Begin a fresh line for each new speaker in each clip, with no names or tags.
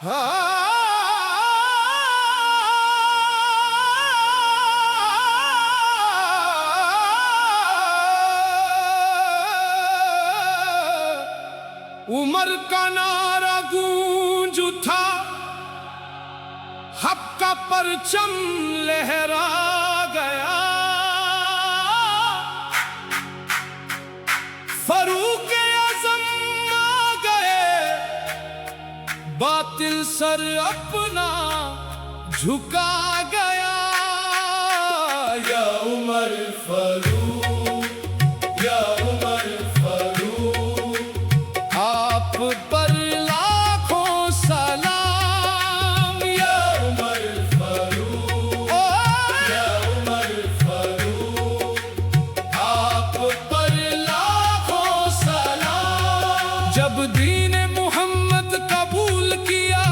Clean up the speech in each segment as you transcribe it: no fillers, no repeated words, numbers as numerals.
उमर का नारा गूंज उठा, हक का परचम लहरा गया। फरूक आज़म आ गए, बातिल सर अपना झुका गया। या उमर फारूक, या उमर फारूक, आप पर लाखों सलाम। या उमर फारूक, या उमर फारूक, आप पर लाखों सलाम। जब दीन मोहम्मद कबूल किया,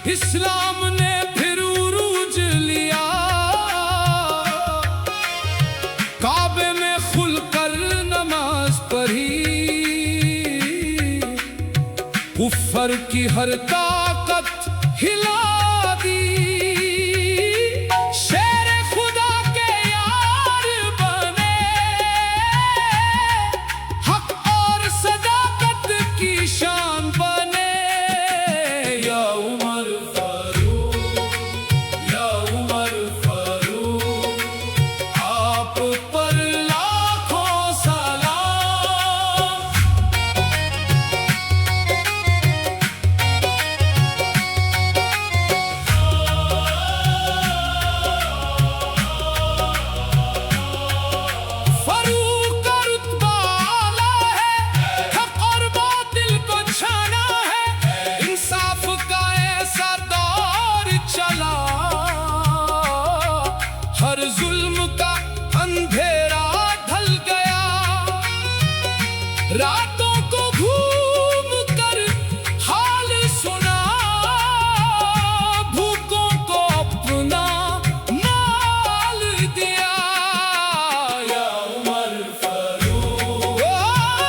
इस्लाम ने फिर उरूज लिया। काबे में खुलकर नमाज पढ़ी, कुफ्र की हर ताकत हिला दी। शेर खुदा के यार बने, हक और सदाकत की शान बने। या उमर फारूक, या उमर फारूक, आप पर लाखों सलाम। फारूक का रुतबा आला है, हक और बातिल को छाना है। इंसाफ का ऐसा दौर चला, हर जुल्म का अंधेरा ढल गया। रातों को घूम कर हाल सुना, भूखों को अपना माल दिया। या उमर फारूक,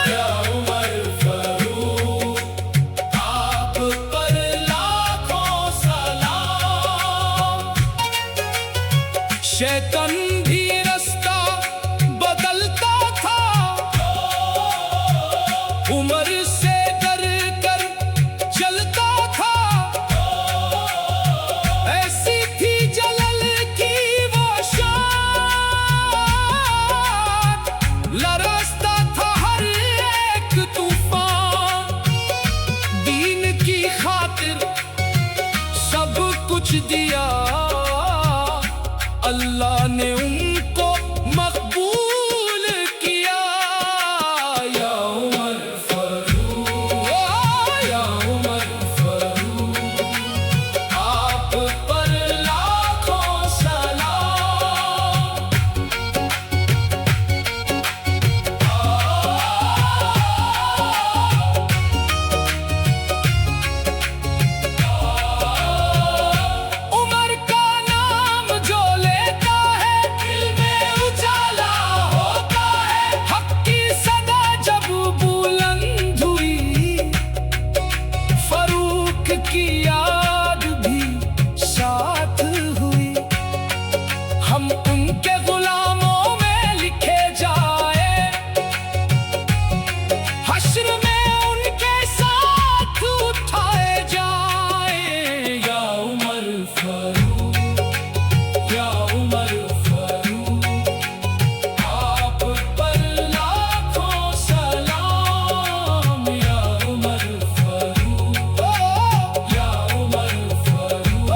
या उमर फारूक, आप पर लाखों सलाम। शैतान भी रास्ता बदलता था, उमर से डर कर चलता था। ऐसी थी जलल की वो शान, लरसता था हर एक तूफान। दीन की खातिर सब कुछ दिया, अल्लाह ने उनको मकबूल किया। या उमर फारूक, या उमर फारूक, आप पर लाखों सलाम। उमर का नाम जो लेता है, दिल में उजाला होता है। हक की सदा जब बुलंद हुई, फारूक की याद भी साथ हुई। हम उनके गुलामों में लिखे जाए, हश्र में उनके साथ उठाए जाए। या उमर फारूक, या उमर फारूक, आप पर लाखों सलाम। या उमर फारूक, या उमर फारूक,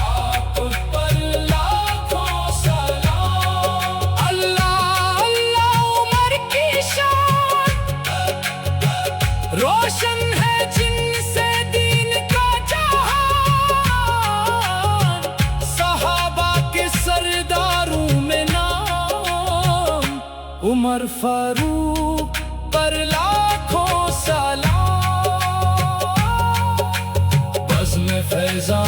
आप पर लाखों सलाम। अल्लाह अल्लाह उमर की शान, रोशन है जिनसे दीन का जहान। सहाबा के सरदारों में नाम, उमर फारूक पर लाखों सलाम। बज़्म फैज़ान